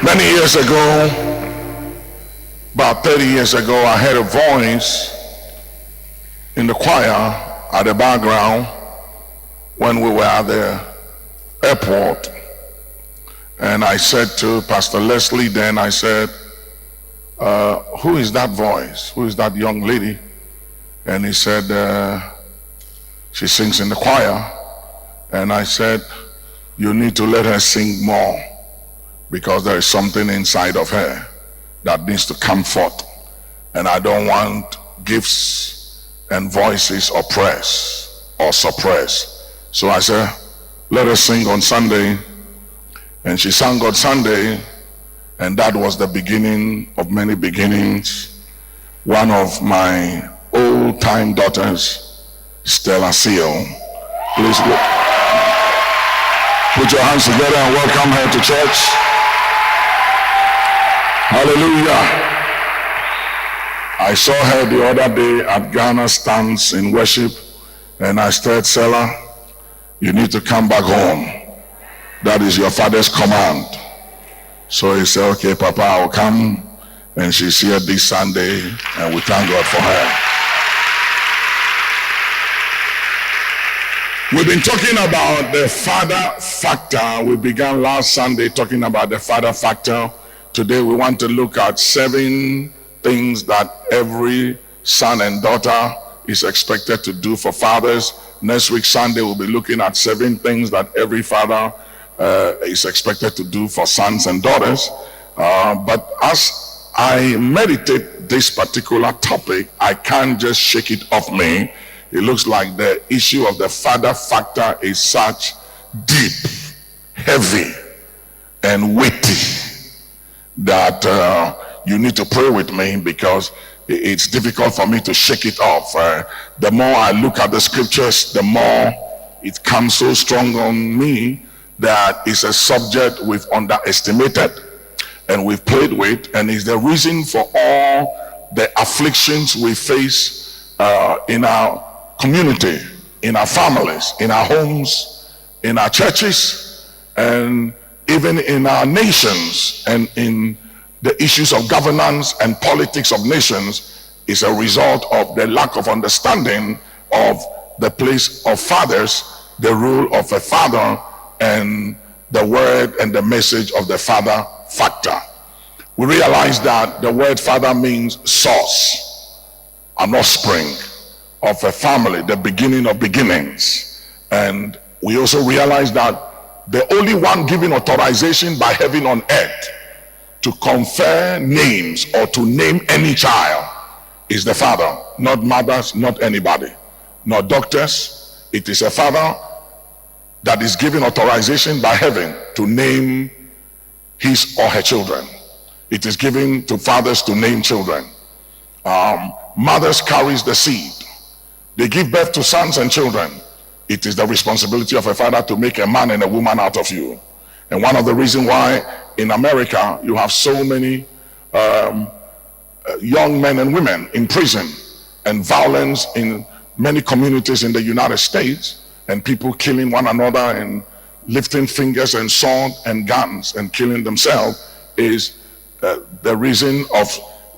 Many years ago, about 30 years ago, I heard a voice in the choir at the background when we were at the airport. And I said to Pastor Leslie then, I said, who is that voice? Who is that young lady? And he said, she sings in the choir. And I said, you need to let her sing more, because there is something inside of her that needs to come forth. And I don't want gifts and voices oppressed or suppressed. So I said, let her sing on Sunday. And she sang on Sunday, and that was the beginning of many beginnings. One of my old-time daughters, Stella Seal. Please put your hands together and welcome her to church. Hallelujah. I saw her the other day at Ghana Stands in worship, and I said, Stella, you need to come back home. That is your father's command. So he said, okay, Papa, I'll come. And she's here this Sunday, and we thank God for her. We've been talking about the father factor. We began last Sunday talking about the father factor. Today we want to look at 7 things that every son and daughter is expected to do for fathers. Next week, Sunday, we'll be looking at 7 things that every father is expected to do for sons and daughters. But as I meditate this particular topic, I can't just shake it off me. It looks like the issue of the father factor is such deep, heavy, and weighty that you need to pray with me, because it's difficult for me to shake it off. The more I look at the scriptures, the more it comes so strong on me that it's a subject we've underestimated and we've played with, and is the reason for all the afflictions we face in our community, in our families, in our homes, in our churches, and even in our nations, and in the issues of governance and politics of nations, is a result of the lack of understanding of the place of fathers, the role of a father, and the word and the message of the father factor. We realize that the word father means source, an offspring of a family, the beginning of beginnings. And we also realize that the only one given authorization by heaven on earth to confer names or to name any child is the father, not mothers, not anybody, not doctors. It is a father that is given authorization by heaven to name his or her children. It is given to fathers to name children. Mothers carries the seed. They give birth to sons and children. It is the responsibility of a father to make a man and a woman out of you. And one of the reasons why in America you have so many young men and women in prison, and violence in many communities in the United States, and people killing one another and lifting fingers and sword and guns and killing themselves, is the reason of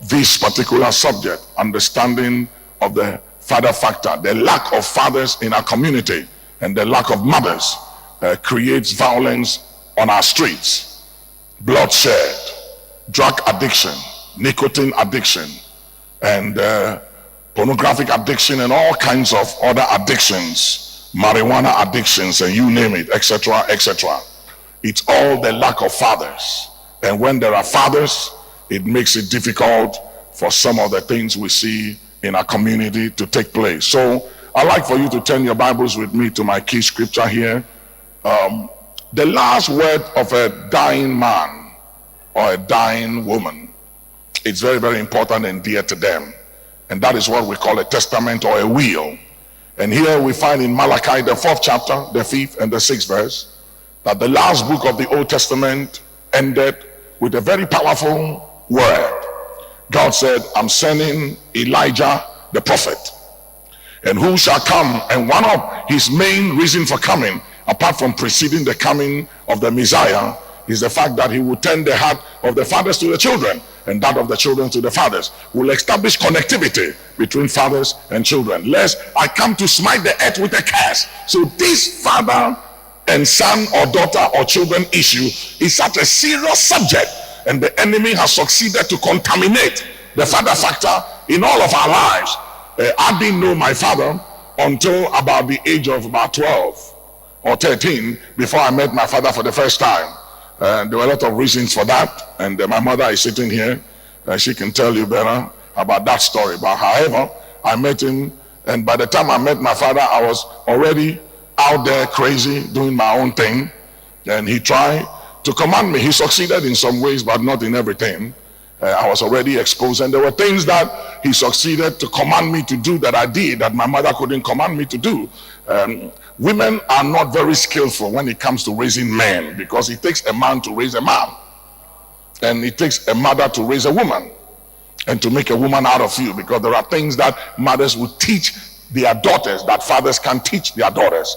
this particular subject, understanding of the father factor. The lack of fathers in our community and the lack of mothers creates violence on our streets, bloodshed, drug addiction, nicotine addiction, and pornographic addiction, and all kinds of other addictions, marijuana addictions, and you name it, etc., etc. It's all the lack of fathers. And when there are fathers, it makes it difficult for some of the things we see in our community to take place. So I'd like for you to turn your Bibles with me to my key scripture here. The last word of a dying man or a dying woman, it's very, very important and dear to them. And that is what we call a testament or a will. And here we find in Malachi, the 4th chapter, the 5th and the 6th verse, that the last book of the Old Testament ended with a very powerful word. God said, I'm sending Elijah the prophet, and who shall come, and one of his main reason for coming, apart from preceding the coming of the Messiah, is the fact that he will turn the heart of the fathers to the children and that of the children to the fathers. Will establish connectivity between fathers and children. Lest I come to smite the earth with a curse. So this father and son or daughter or children issue is such a serious subject, and the enemy has succeeded to contaminate the father factor in all of our lives. I didn't know my father until about the age of about 12 or 13 before I met my father for the first time. There were a lot of reasons for that, and my mother is sitting here and she can tell you better about that story. But however, I met him, and by the time I met my father, I was already out there crazy doing my own thing, and he tried to command me. He succeeded in some ways, but not in everything. I was already exposed, and there were things that he succeeded to command me to do that I did that my mother couldn't command me to do. Women are not very skillful when it comes to raising men, because it takes a man to raise a man, and it takes a mother to raise a woman, and to make a woman out of you, because there are things that mothers will teach their daughters that fathers can teach their daughters.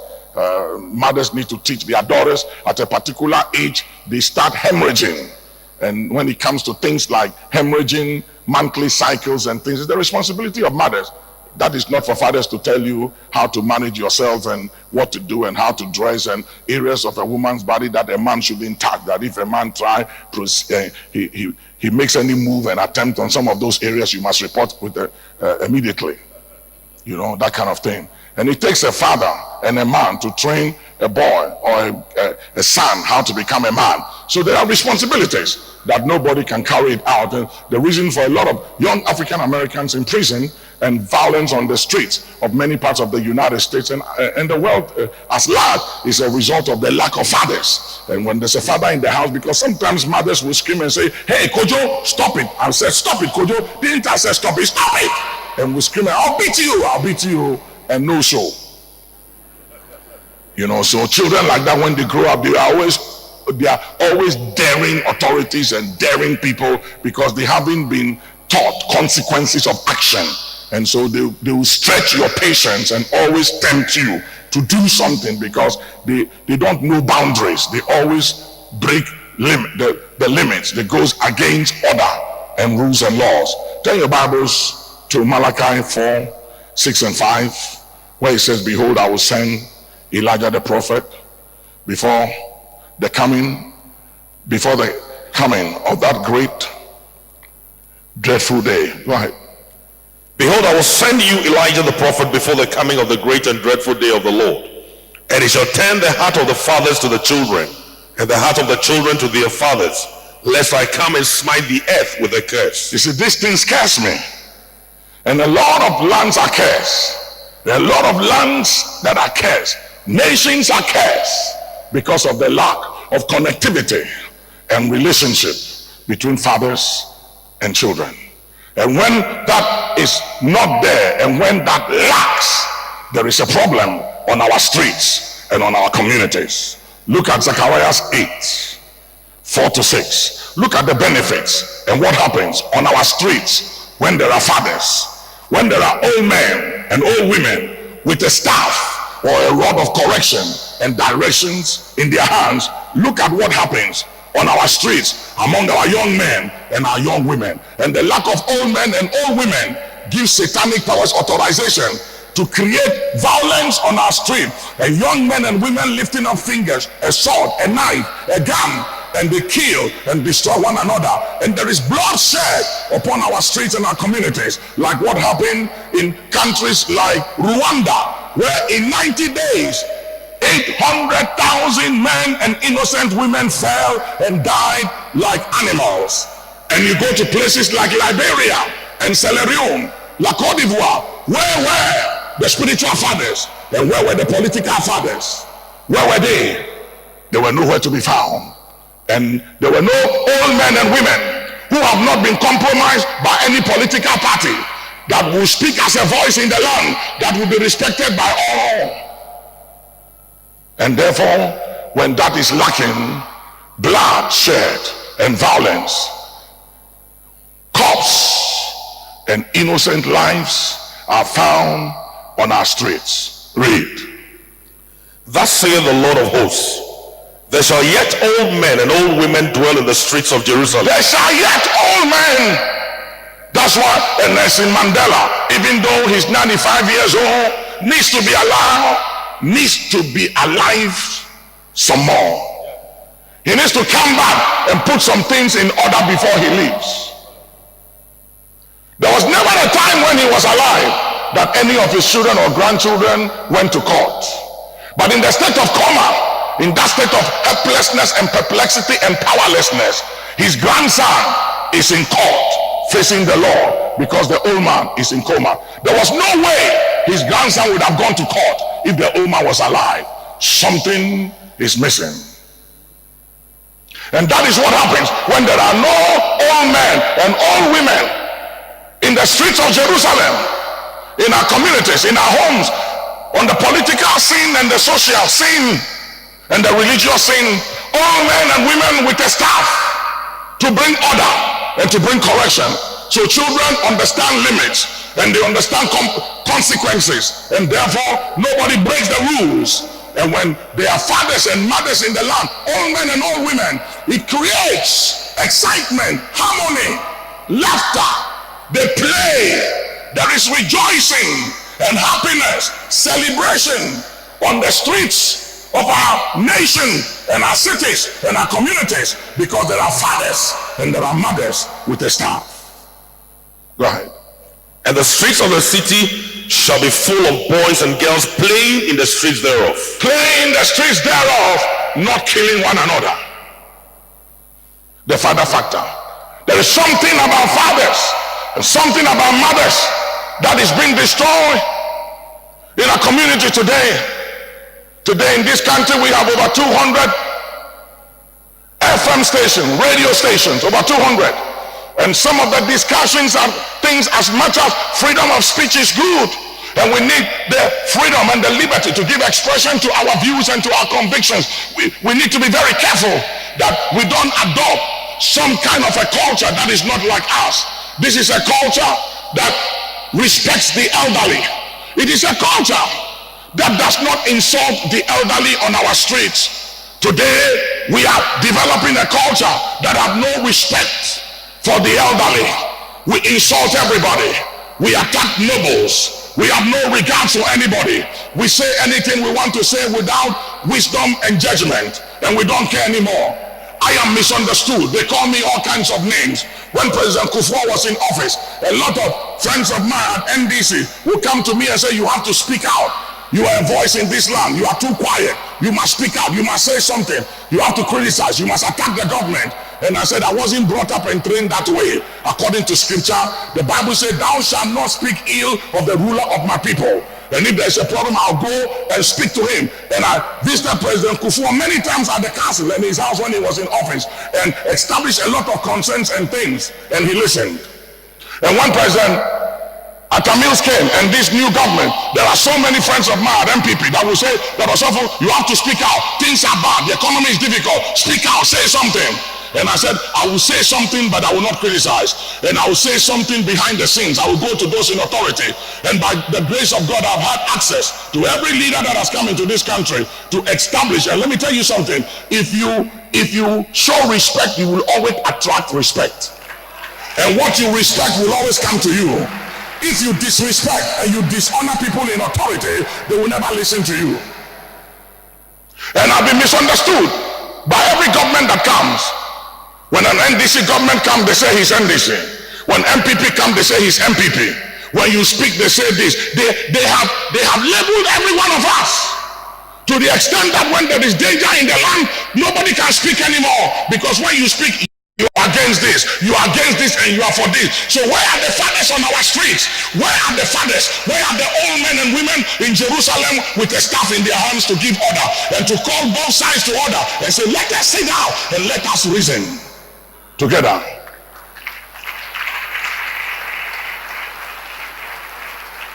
Mothers need to teach their daughters at a particular age. They start hemorrhaging, and when it comes to things like hemorrhaging, monthly cycles and things, it's the responsibility of mothers. That is not for fathers to tell you how to manage yourself and what to do and how to dress and areas of a woman's body that a man should touch. That if a man he makes any move and attempt on some of those areas, you must report with immediately. You know, that kind of thing. And it takes a father and a man to train a boy or a son how to become a man. So there are responsibilities that nobody can carry it out. And the reason for a lot of young African Americans in prison and violence on the streets of many parts of the United States and the world as large is a result of the lack of fathers. And when there's a father in the house, because sometimes mothers will scream and say, "Hey, Kojo, stop it." I said, "Stop it, Kojo." Didn't I say stop it? Stop it. And we scream, "I'll beat you, I'll beat you." And no show. You know, so children like that, when they grow up, they are always daring authorities and daring people, because they haven't been taught consequences of action. And so they will stretch your patience and always tempt you to do something, because they don't know boundaries. They always break the limits that goes against order and rules and laws. Turn your Bibles to Malachi 4:6-5, where it says, "Behold, I will send Elijah the prophet before the coming of that great dreadful day." Go ahead. "Behold, I will send you Elijah the prophet before the coming of the great and dreadful day of the Lord. And he shall turn the heart of the fathers to the children, and the heart of the children to their fathers, lest I come and smite the earth with a curse." You see, these things curse me. And a lot of lands are cursed. There are a lot of lands that are cursed. Nations are cursed because of the lack of connectivity and relationship between fathers and children. And when that is not there, and when that lacks, there is a problem on our streets and on our communities. Look at Zechariah 8:4-6. Look at the benefits and what happens on our streets when there are fathers, when there are old men and old women with a staff or a rod of correction and directions in their hands. Look at what happens on our streets among our young men and our young women. And the lack of old men and old women gives satanic powers authorization to create violence on our street. And young men and women lifting up fingers, a sword, a knife, a gun, and they kill and destroy one another. And there is bloodshed upon our streets and our communities, like what happened in countries like Rwanda, where in 90 days 800,000 men and innocent women fell and died like animals. And you go to places like Liberia and Sierra Leone, La Côte d'Ivoire, where were the spiritual fathers and where were the political fathers? Where were they? They were nowhere to be found. And there were no old men and women who have not been compromised by any political party, that will speak as a voice in the land, that will be respected by all. And therefore, when that is lacking, bloodshed and violence, corpse and innocent lives are found on our streets. Read. "Thus saith the Lord of hosts, There shall yet old men and old women dwell in the streets of Jerusalem. There shall yet old men. That's why Nelson Mandela, even though he's 95 years old, needs to be alive some more. He needs to come back and put some things in order before he leaves. There was never a time when he was alive that any of his children or grandchildren went to court. But in the state of coma, in that state of helplessness and perplexity and powerlessness, his grandson is in court facing the law because the old man is in coma. There was no way his grandson would have gone to court if the old man was alive. Something is missing. And that is what happens when there are no old men and old women in the streets of Jerusalem, in our communities, in our homes, on the political scene and the social scene and the religious scene. All men and women with a staff to bring order and to bring correction, so children understand limits and they understand consequences, and therefore nobody breaks the rules. And when there are fathers and mothers in the land, all men and all women, it creates excitement, harmony, laughter. They play. There is rejoicing and happiness, celebration on the streets of our nation and our cities and our communities, because there are fathers and there are mothers with a staff. Go ahead. And the streets of the city shall be full of boys and girls playing in the streets thereof. Playing in the streets thereof, not killing one another. The father factor. There is something about fathers and something about mothers that is being destroyed in our community today. Today in this country we have over 200 FM stations, radio stations, over 200. And some of the discussions are things as much as freedom of speech is good, and we need the freedom and the liberty to give expression to our views and to our convictions. We need to be very careful that we don't adopt some kind of a culture that is not like us. This is a culture that respects the elderly. It is a culture that does not insult the elderly on our streets. Today we are developing a culture that have no respect for the elderly. We insult everybody. We attack nobles. We have no regard for anybody. We say anything we want to say without wisdom and judgment, and we don't care anymore. I am misunderstood. They call me all kinds of names. When President Kufuor was in office, a lot of friends of mine at NDC would come to me and say, you have to speak out. You are a voice in this land. You are too quiet. You must speak out. You must say something. You have to criticize. You must attack the government. And I said, I wasn't brought up and trained that way. According to scripture, the Bible said, thou shalt not speak ill of the ruler of my people. And if there's a problem, I'll go and speak to him. And I visited President Kufuor many times at the castle and his house when he was in office, and established a lot of concerns and things. And he listened. And when President Atamils came and this new government, there are so many friends of mine at MPP that will say, that also, you have to speak out. Things are bad. The economy is difficult. Speak out. Say something. And I said, I will say something, but I will not criticize. And I will say something behind the scenes. I will go to those in authority. And by the grace of God, I've had access to every leader that has come into this country to establish. And let me tell you something. If you show respect, you will always attract respect. And what you respect will always come to you. If you disrespect and you dishonor people in authority, they will never listen to you. And I've been misunderstood by every government that comes. When an NDC government comes, they say he's NDC. When MPP comes, they say he's MPP. When you speak, they say this. They have labeled every one of us to the extent that when there is danger in the land, nobody can speak anymore. Because when you speak, you are against this, you are against this, and you are for this. So where are the fathers on our streets? Where are the fathers? Where are the old men and women in Jerusalem with the staff in their hands to give order and to call both sides to order and say, let us sit down and let us reason together?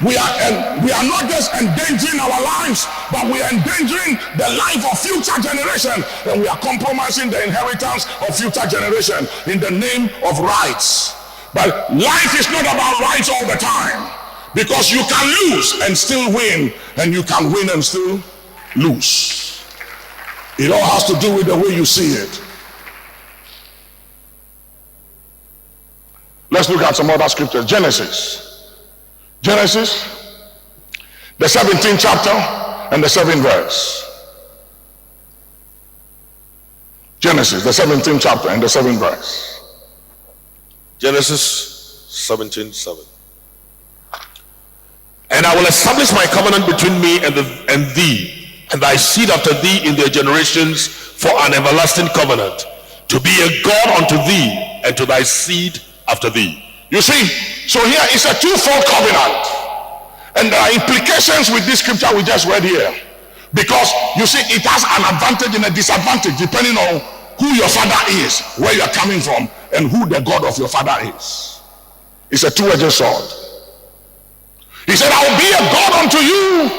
We are not just endangering our lives, but we are endangering the life of future generation, and we are compromising the inheritance of future generation in the name of rights. But life is not about rights all the time, because you can lose and still win, and you can win and still lose. It all has to do with the way you see it. Let's look at some other scriptures. Genesis, the 17th chapter and the 7th verse. Genesis, the 17th chapter and the 7th verse. Genesis 17:7. And I will establish my covenant between me and thee, and thy seed after thee in their generations, for an everlasting covenant, to be a God unto thee and to thy seed after thee. You see, so here is a twofold covenant. And there are implications with this scripture we just read here. Because you see, it has an advantage and a disadvantage depending on who your father is, where you are coming from, and who the God of your father is. It's a two-edged sword. He said, I will be a God unto you.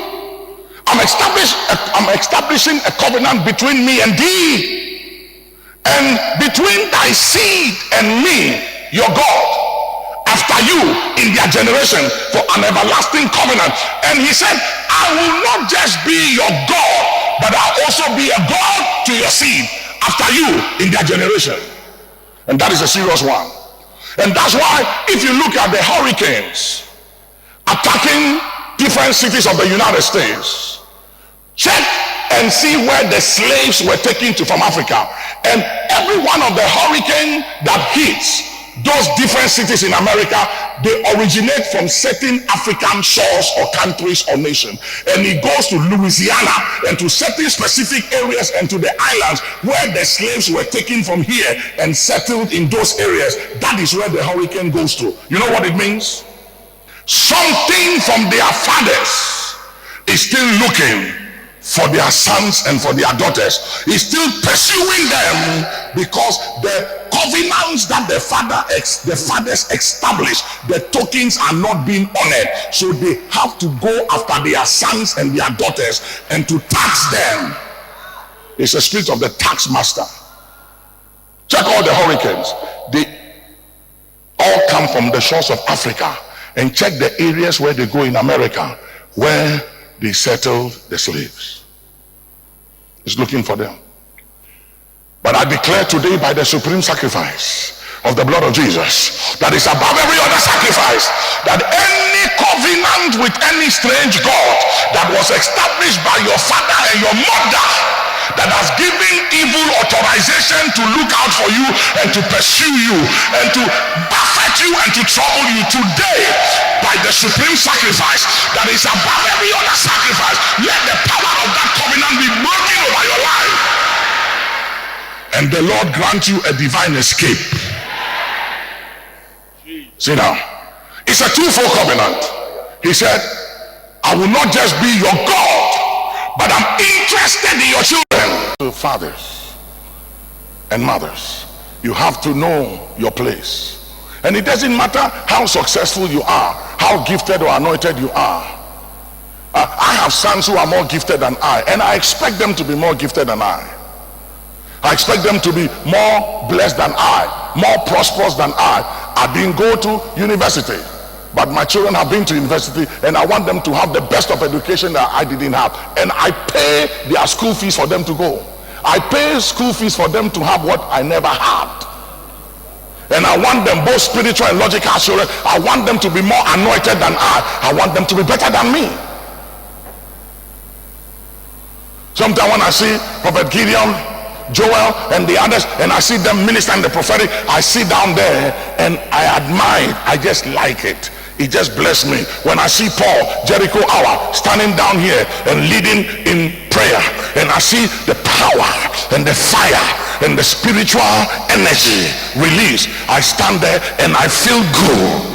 I'm establishing a covenant between me and thee, and between thy seed and me, your God, after you in their generation, for an everlasting covenant. And he said, I will not just be your God, but I'll also be a God to your seed after you in their generation. And that is a serious one. And that's why if you look at the hurricanes attacking different cities of the United States, check and see where the slaves were taken to from Africa. And every one of the hurricane that hits those different cities in America, they originate from certain African shores or countries or nations, and it goes to Louisiana and to certain specific areas and to the islands where the slaves were taken from here and settled in those areas. That is where the hurricane goes to. You know what it means? Something from their fathers is still looking for their sons and for their daughters. He's still pursuing them because the covenants that the fathers established, the tokens are not being honored. So they have to go after their sons and their daughters and to tax them. It's a spirit of the tax master. Check all the hurricanes. They all come from the shores of Africa. And check the areas where they go in America, where they settled the slaves. It's looking for them. But I declare today by the supreme sacrifice of the blood of Jesus that is above every other sacrifice, that any covenant with any strange God that was established by your father and your mother, that has given evil authorization to look out for you and to pursue you and to buffet you and to trouble you, today by the supreme sacrifice that is above every other sacrifice, let the power of that covenant be broken over your life, and the Lord grant you a divine escape. See now, it's a twofold covenant. He said, I will not just be your God, but I'm interested in your children. To fathers and mothers, you have to know your place. And it doesn't matter how successful you are, how gifted or anointed you are. I have sons who are more gifted than I, and I expect them to be more gifted than I. I expect them to be more blessed than I, more prosperous than I didn't go to university, but my children have been to university, and I want them to have the best of education that I didn't have. And I pay their school fees for them to go. I pay school fees for them to have what I never had. And I want them, both spiritual and logical children, I want them to be more anointed than I want them to be better than me. Sometimes when I see Prophet Gideon, Joel and the others, and I see them minister in the prophetic, I sit down there and I admire it. I just like it. It just blessed me. When I see Paul, Jericho Hour, standing down here and leading in prayer, and I see the power and the fire and the spiritual energy release, I stand there and I feel good.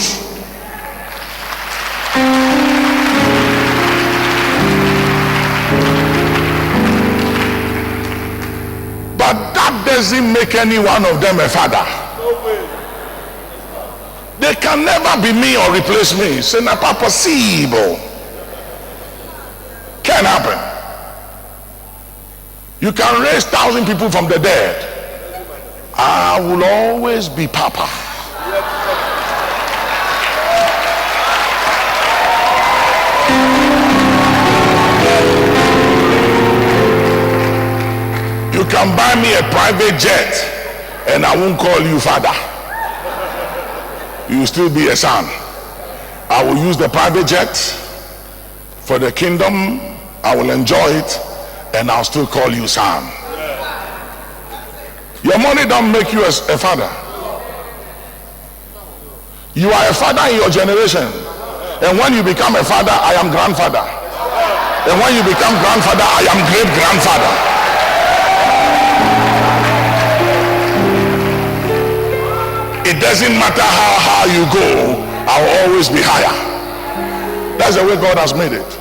But that doesn't make any one of them a father. They can never be me or replace me. C'est n'est pas possible. Can't happen. You can raise 1,000 people from the dead. I will always be Papa. can buy me a private jet and I won't call you father. You will still be a son. I will use the private jet for the kingdom. I will enjoy it and I'll still call you son. Your money don't make you a father. You are a father in your generation. And when you become a father, I am grandfather. And when you become grandfather, I am great grandfather. It doesn't matter how high you go, I will always be higher. That's the way God has made it.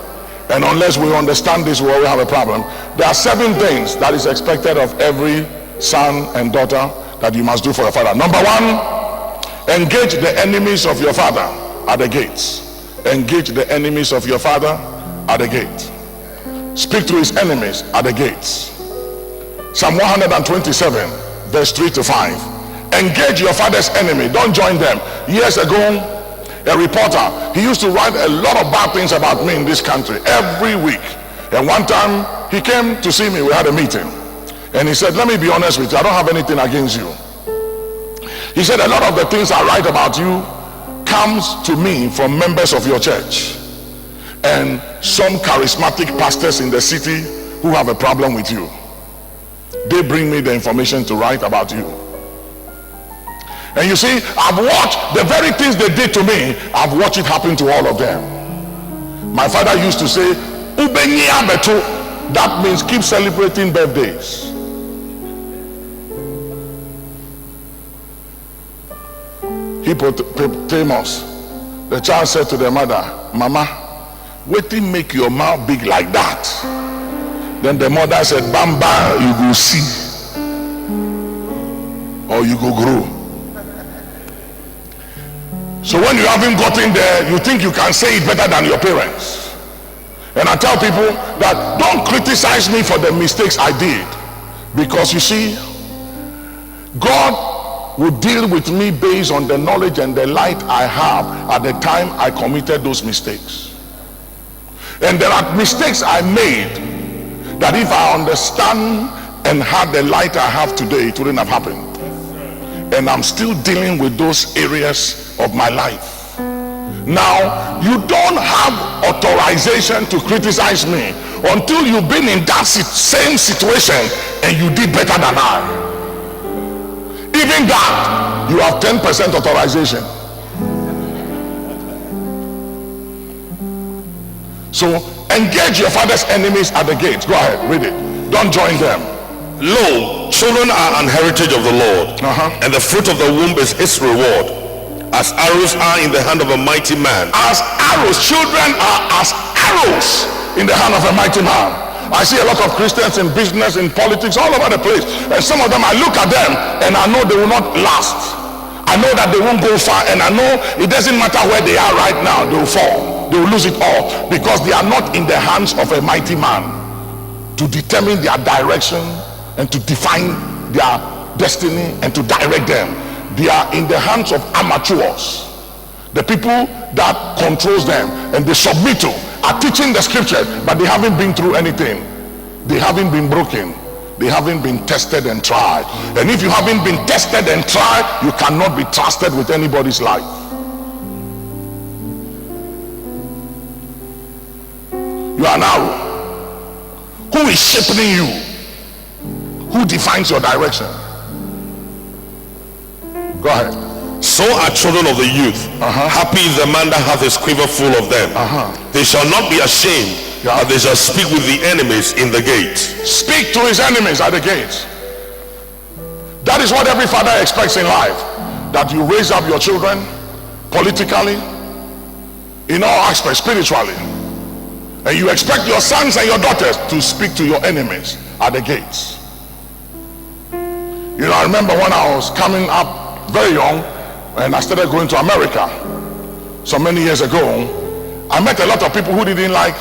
And unless we understand this, we will have a problem. There are 7 things that is expected of every son and daughter that you must do for your father. Number 1, engage the enemies of your father at the gates. Engage the enemies of your father at the gate. Speak to his enemies at the gates. Psalm 127 verse 3 to 5. Engage your father's enemy. Don't join them. Years ago, a reporter, he used to write a lot of bad things about me in this country every week. And one time he came to see me. We had a meeting and he said, let me be honest with you, I don't have anything against you. He said, a lot of the things I write about you comes to me from members of your church and some charismatic pastors in the city who have a problem with you. They bring me the information to write about you. And you see, I've watched the very things they did to me, I've watched it happen to all of them. My father used to say, Ubenya beto. That means keep celebrating birthdays. Hippopotamus, the child said to the mother, Mama, wetin make your mouth big like that? Then the mother said, Bamba, you go see, or you go grow. So when you haven't gotten there, you think you can say it better than your parents. And I tell people that don't criticize me for the mistakes I did, because you see, God will deal with me based on the knowledge and the light I have at the time I committed those mistakes. And there are mistakes I made that if I understand and had the light I have today, it wouldn't have happened. And I'm still dealing with those areas of my life. Now, you don't have authorization to criticize me until you've been in that same situation and you did better than I. Even that, you have 10% authorization. So, engage your father's enemies at the gates. Go ahead, read it. Don't join them. Lo, children are an heritage of the Lord, and the fruit of the womb is his reward. As arrows are in the hand of a mighty man. As arrows, children are as arrows in the hand of a mighty man. I see a lot of Christians in business, in politics, all over the place. And some of them, I look at them and I know they will not last. I know that they won't go far, and I know it doesn't matter where they are right now, they will fall. They will lose it all because they are not in the hands of a mighty man to determine their direction and to define their destiny and to direct them. They are in the hands of amateurs. The people that controls them and they submit to are teaching the scriptures, but they haven't been through anything. They haven't been broken. They haven't been tested and tried. And if you haven't been tested and tried, you cannot be trusted with anybody's life. You are an arrow. Who is shaping you? Who defines your direction? Go ahead. So are children of the youth. Happy is the man that hath his quiver full of them. They shall not be ashamed, but they shall speak with the enemies in the gate. Speak to his enemies at the gates. That is what every father expects in life. That you raise up your children politically, in all aspects, spiritually. And you expect your sons and your daughters to speak to your enemies at the gates. You know, I remember when I was coming up very young and I started going to America so many years ago, I met a lot of people who didn't like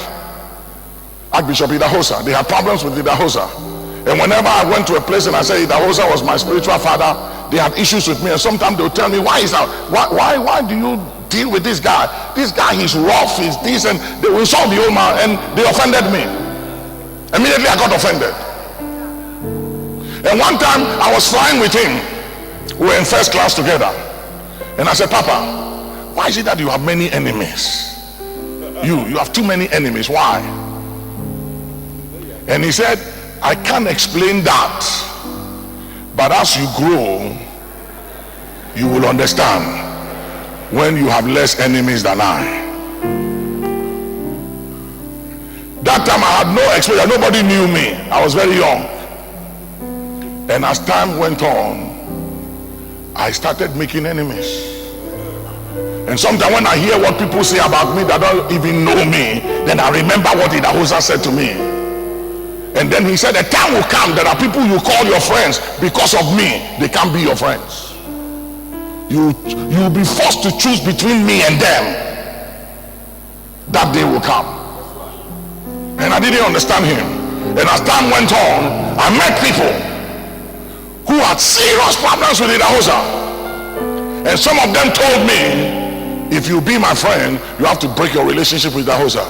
Archbishop Idahosa. They had problems with Idahosa. And whenever I went to a place and I said Idahosa was my spiritual father, they had issues with me. And sometimes they would tell me, why is that? Why do you deal with this guy? This guy, he's rough, he's this, and they will insult the old man, and they offended me. Immediately I got offended. And one time I was flying with him. We were in first class together. And I said, Papa, why is it that you have many enemies? You have too many enemies. Why? And he said, I can't explain that. But as you grow, you will understand when you have less enemies than I. That time I had no exposure. Nobody knew me. I was very young. And as time went on, I started making enemies. And sometimes when I hear what people say about me that don't even know me, then I remember what Idahosa said to me. And then he said, a time will come, there are people you call your friends because of me. They can't be your friends. You'll be forced to choose between me and them. That day will come. And I didn't understand him. And as time went on, I met people who had serious problems with Idahosa. And some of them told me, if you be my friend, you have to break your relationship with Idahosa.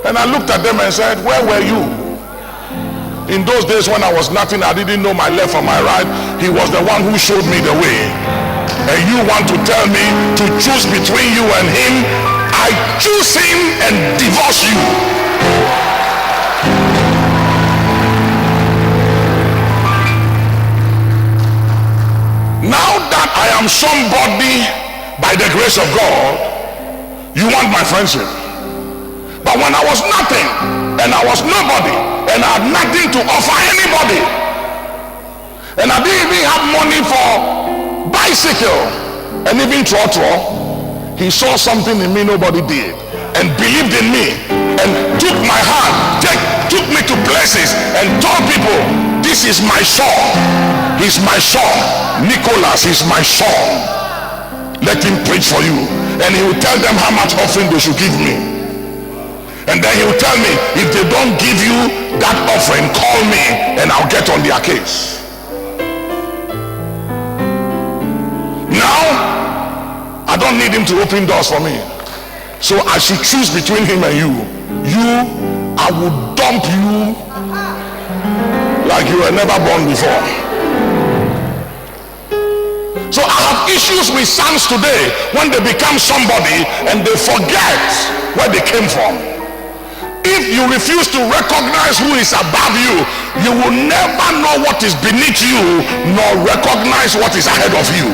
And I looked at them and said, where were you? In those days when I was nothing, I didn't know my left from my right. He was the one who showed me the way. And you want to tell me to choose between you and him? I choose him and divorce you. Now that I am somebody by the grace of God, you want my friendship. But when I was nothing and I was nobody and I had nothing to offer anybody, and I didn't even have money for bicycle and even trotro, he saw something in me nobody did and believed in me and took my hand, took me to places and told people, this is my son. He's my son. Nicholas is my son. Let him preach for you. And he will tell them how much offering they should give me. And then he will tell me, if they don't give you that offering, call me and I'll get on their case. Now, I don't need him to open doors for me. So I should choose between him and you. I will dump you like you were never born before. So I have issues with sons today when they become somebody and they forget where they came from. If you refuse to recognize who is above you, you will never know what is beneath you nor recognize what is ahead of you.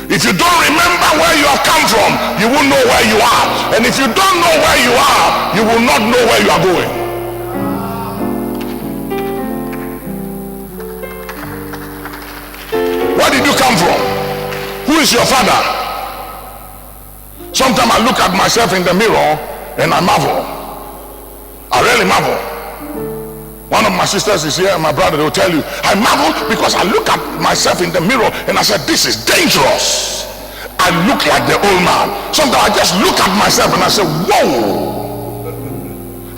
If you don't remember where you have come from, you won't know where you are. And if you don't know where you are, you will not know where you are going. Where did you come from? Who is your father? Sometimes I look at myself in the mirror and I marvel. I really marvel. One of my sisters is here and my brother, will tell you, I marvel because I look at myself in the mirror and I said, this is dangerous. I look like the old man. Sometimes I just look at myself and I say, whoa.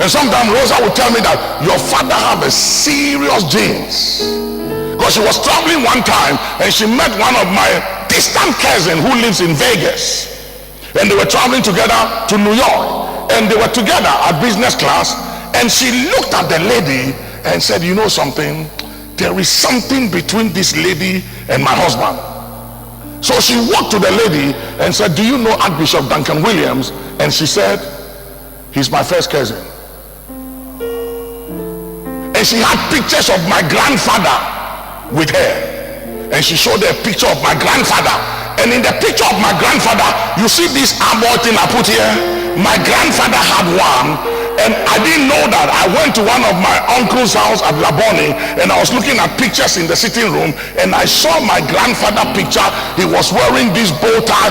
And sometimes Rosa will tell me that your father have a serious genes. Because she was traveling one time and she met one of my distant cousins who lives in Vegas. And they were traveling together to New York. And they were together at business class. And she looked at the lady and said, you know something? There is something between this lady and my husband. So she walked to the lady and said, do you know Archbishop Duncan Williams? And she said, he's my first cousin. And she had pictures of my grandfather with her. And she showed her a picture of my grandfather. And in the picture of my grandfather, you see this armor thing I put here? My grandfather had one. And I didn't know that. I went to one of my uncle's house at Labone and I was looking at pictures in the sitting room and I saw my grandfather picture. He was wearing this bow tie.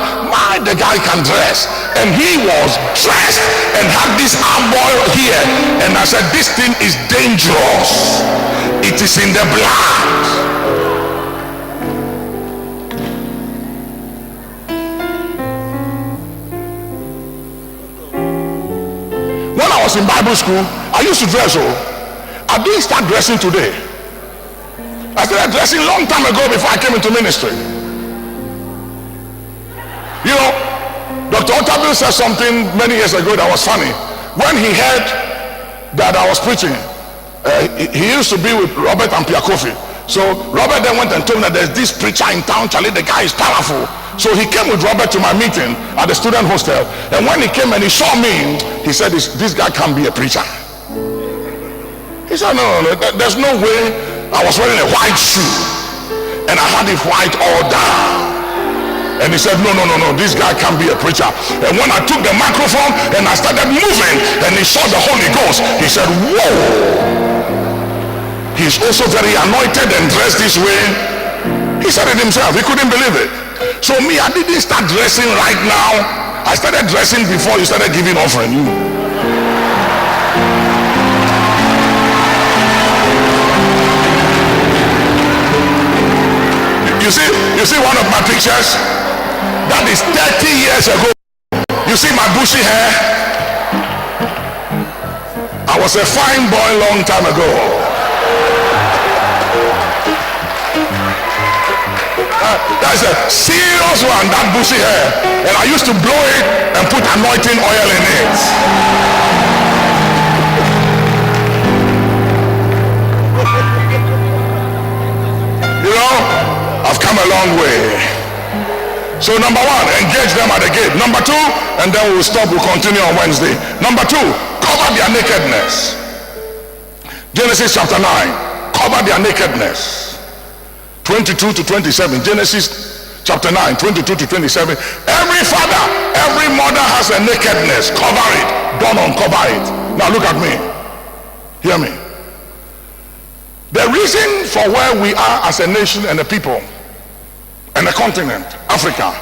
The guy can dress. And he was dressed and had this armor here. And I said, this thing is dangerous. It is in the blood. In Bible school, I used to dress. I didn't start dressing today. I started dressing long time ago before I came into ministry. You know, Dr. Otabil said something many years ago that was funny. When he heard that I was preaching, he used to be with Robert and Pierre Kofi. So Robert then went and told me that there's this preacher in town, Charlie, the guy is powerful. So he came with Robert to my meeting at the student hostel. And when he came and he saw me, he said, this guy can't be a preacher. He said, no, there's no way. I was wearing a white shoe and I had it white all down. And he said, no, this guy can't be a preacher. And when I took the microphone and I started moving and he saw the Holy Ghost, he said, whoa. He's also very anointed and dressed this way. He said it himself. He couldn't believe it. So me, I didn't start dressing right now. I started dressing before you started giving offering. You see one of my pictures? That is 30 years ago. You see my bushy hair? I was a fine boy long time ago. That's a serious one, that bushy hair. And I used to blow it and put anointing oil in it. You know, I've come a long way. So number one, engage them at the gate. Number two, and then we'll stop, we'll continue on Wednesday. Number two, cover their nakedness. Genesis chapter 9, cover their nakedness. 22 to 27. Genesis chapter 9, 22 to 27. Every father, every mother has a nakedness. Cover it. Don't uncover it. Now look at me. Hear me. The reason for where we are as a nation and a people and a continent, Africa,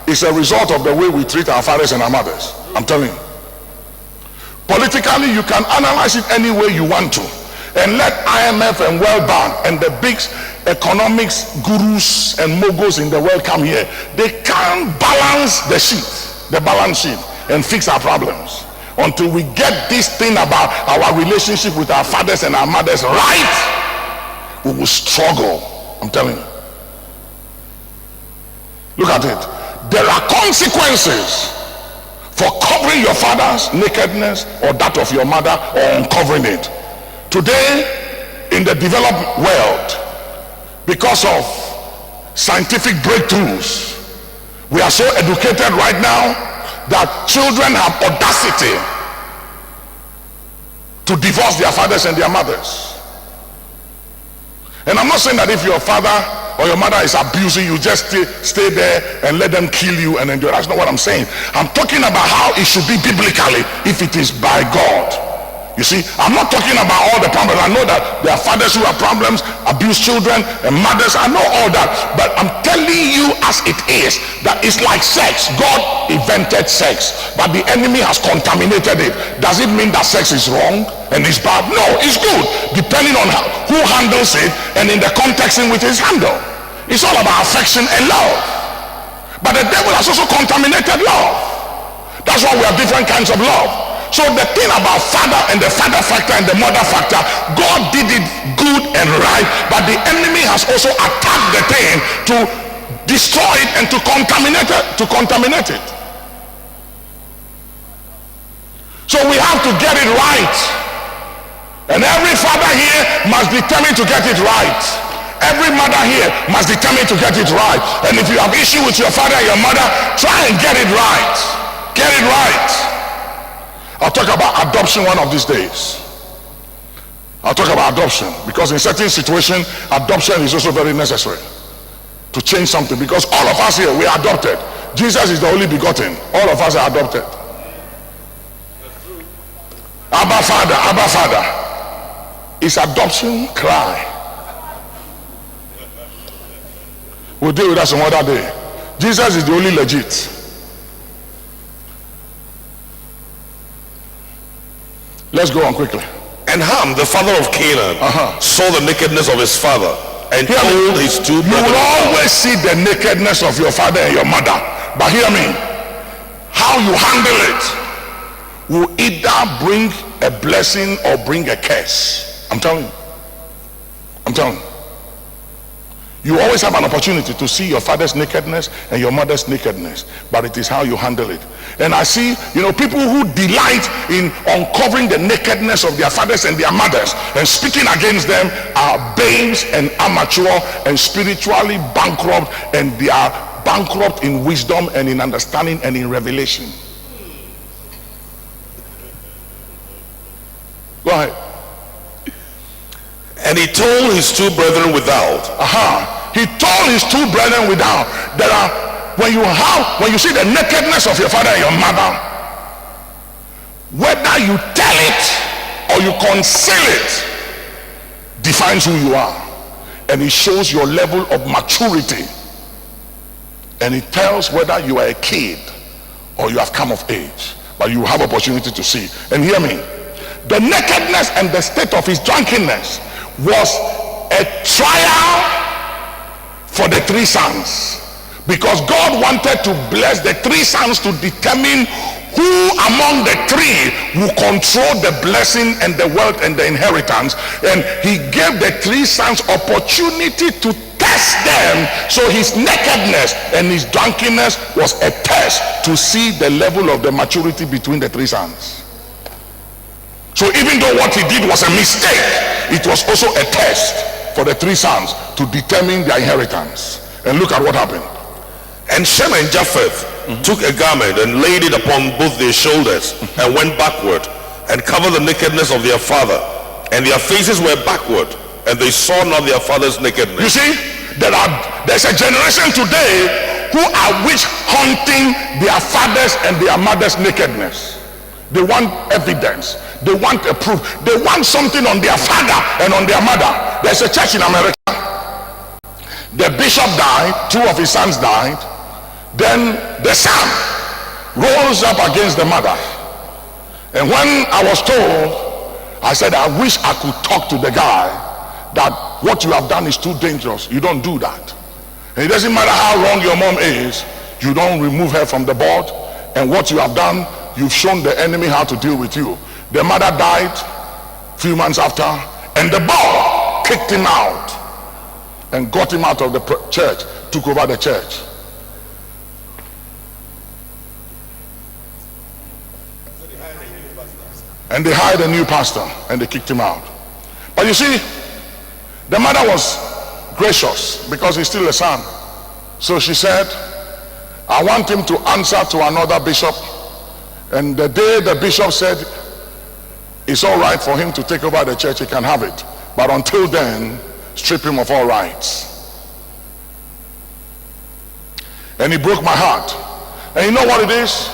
is a result of the way we treat our fathers and our mothers. I'm telling you. Politically, you can analyze it any way you want to. And let IMF and World Bank and the big economics gurus and moguls in the world come here. They can't balance the sheet, the balance sheet, and fix our problems until we get this thing about our relationship with our fathers and our mothers right. We will struggle. I'm telling you. Look at it. There are consequences for covering your father's nakedness or that of your mother or uncovering it. Today, in the developed world, because of scientific breakthroughs, we are so educated right now that children have audacity to divorce their fathers and their mothers. And I'm not saying that if your father or your mother is abusing you, just stay there and let them kill you and endure. That's not what I'm saying. I'm talking about how it should be biblically if it is by God. You see, I'm not talking about all the problems. I know that there are fathers who have problems, abuse children, and mothers. I know all that. But I'm telling you as it is, that it's like sex. God invented sex, but the enemy has contaminated it. Does it mean that sex is wrong and it's bad? No, it's good, depending on who handles it and in the context in which it's handled. It's all about affection and love. But the devil has also contaminated love. That's why we have different kinds of love. So the thing about father and the father factor and the mother factor, God did it good and right, but the enemy has also attacked the thing to destroy it and to contaminate it. So we have to get it right. And every father here must determine to get it right. Every mother here must determine to get it right. And if you have issue with your father and your mother, try and get it right. Get it right. I'll talk about adoption one of these days. I'll talk about adoption because in certain situations, adoption is also very necessary to change something, because all of us here, we are adopted. Jesus is the only begotten. All of us are adopted. Abba Father, Abba Father. Is adoption cry? We'll deal with that some other day. Jesus is the only legit. Let's go on quickly. And Ham, the father of Canaan, saw the nakedness of his father and told his two brothers. You will always see the nakedness of your father and your mother. But hear me. How you handle it will either bring a blessing or bring a curse. I'm telling you. I'm telling you. You always have an opportunity to see your father's nakedness and your mother's nakedness, but it is how you handle it. And I see, people who delight in uncovering the nakedness of their fathers and their mothers and speaking against them are babes and amateur and spiritually bankrupt, and they are bankrupt in wisdom and in understanding and in revelation. Go ahead. And he told his two brethren without. He told his two brethren without. There are, when you see the nakedness of your father and your mother, whether you tell it or you conceal it defines who you are, and it shows your level of maturity, and it tells whether you are a kid or you have come of age. But you have opportunity to see. And hear me, the nakedness and the state of his drunkenness was a trial for the three sons, because God wanted to bless the three sons to determine who among the three will control the blessing and the wealth and the inheritance. And he gave the three sons opportunity to test them. So his nakedness and his drunkenness was a test to see the level of the maturity between the three sons. So even though what he did was a mistake, it was also a test for the three sons to determine their inheritance. And look at what happened. And Shem and Japheth took a garment and laid it upon both their shoulders and went backward and covered the nakedness of their father, and their faces were backward, and they saw not their father's nakedness. You see, there's a generation today who are witch hunting their fathers and their mothers' nakedness. They want evidence. They want a proof. They want something on their father and on their mother. There's a church in America. The bishop died. Two of his sons died. Then the son rose up against the mother. And when I was told, I said, I wish I could talk to the guy, that what you have done is too dangerous. You don't do that. And it doesn't matter how wrong your mom is, you don't remove her from the board. And what you have done, you've shown the enemy how to deal with you. The mother died a few months after, and the board kicked him out and got him out of the church, took over the church. And they hired a new pastor and they kicked him out. But you see, the mother was gracious because he's still a son. So she said, I want him to answer to another bishop. And the day the bishop said it's all right for him to take over the church, he can have it. But until then, strip him of all rights. And he broke my heart. And you know what it is?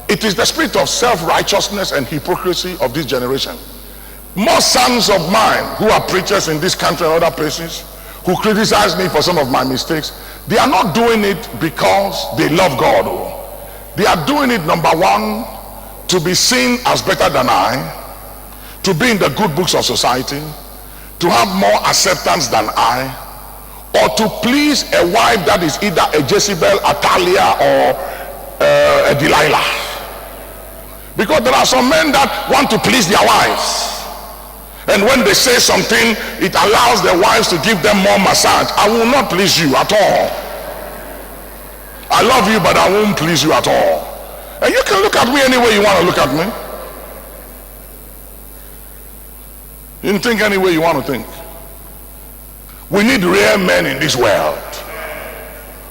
It is the spirit of self-righteousness and hypocrisy of this generation. Most sons of mine who are preachers in this country and other places, who criticize me for some of my mistakes, they are not doing it because they love God. They are doing it, number one, to be seen as better than I, to be in the good books of society, to have more acceptance than I, or to please a wife that is either a Jezebel, a Talia, or a Delilah. Because there are some men that want to please their wives, and when they say something, it allows their wives to give them more massage. I will not please you at all. I love you, but I won't please you at all. And you can look at me any way you want to look at me. You can think any way you want to think. We need real men in this world.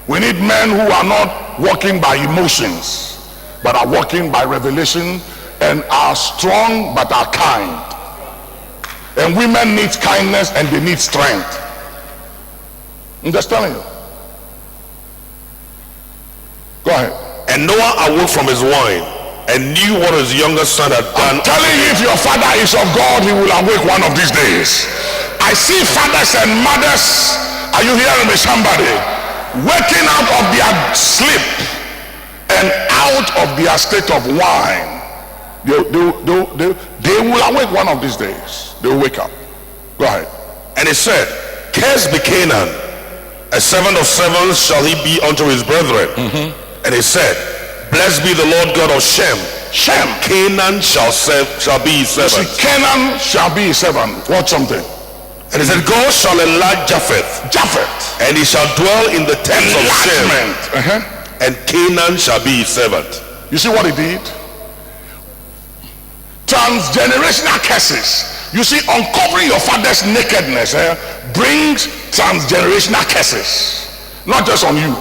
We need men who are not walking by emotions, but are walking by revelation, and are strong but are kind. And women need kindness and they need strength. I'm just telling you. Go ahead. And Noah awoke from his wine and knew what his younger son had done. I'm telling you, if your father is of God, he will awake one of these days. I see fathers and mothers, are you hearing me, somebody, waking out of their sleep and out of their state of wine. They will awake one of these days. They will wake up. Go ahead. And it said, Cursed be Canaan, a seventh of sevens shall he be unto his brethren. And it said, Blessed be the Lord God of Shem. Shem. Canaan shall be his servant. See, Canaan shall be his servant. Watch something. And it said, God shall enlarge Japheth. Japheth. And he shall dwell in the tents of Shem, enlargement. and Canaan shall be his servant. You see what he did? Transgenerational curses. You see, uncovering your father's nakedness brings transgenerational curses. Not just on you,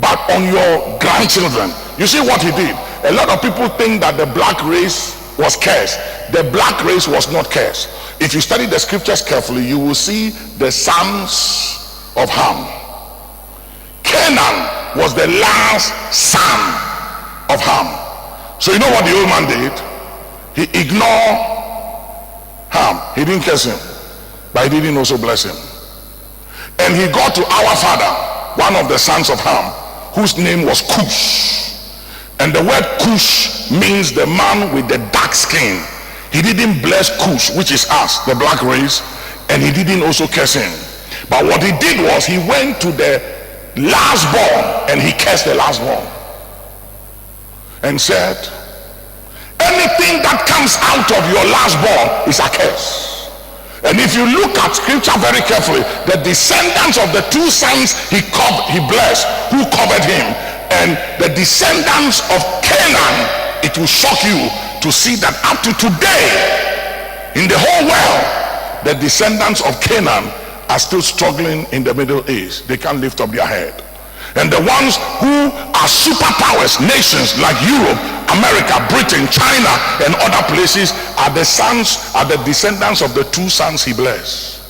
but on your grandchildren. You see what he did? A lot of people think that the black race was cursed. The black race was not cursed. If you study the scriptures carefully, you will see the sons of Ham. Canaan was the last son of Ham. So you know what the old man did? He ignored Ham. He didn't curse him, but he didn't also bless him. And he got to our father, one of the sons of Ham, whose name was Cush. And the word Cush means the man with the dark skin. He didn't bless Cush, which is us, the black race, and he didn't also curse him. But what he did was he went to the lastborn and he cursed the lastborn and said, anything that comes out of your lastborn is a curse. And if you look at scripture very carefully, the descendants of the two sons he blessed, who covered him, and the descendants of Canaan, it will shock you to see that up to today in the whole world, the descendants of Canaan are still struggling in the Middle East. They can't lift up their head. And the ones who are superpowers, nations like Europe, America, Britain, China, and other places are the descendants of the two sons he blessed.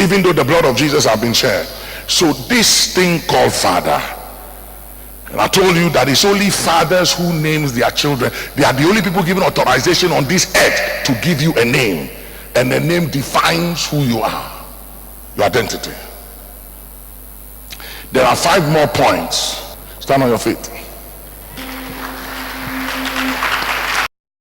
Even though the blood of Jesus has been shed. So this thing called father, and I told you that it's only fathers who names their children. They are the only people given authorization on this earth to give you a name, and the name defines who you are, your identity. There are 5 more points. Stand on your feet.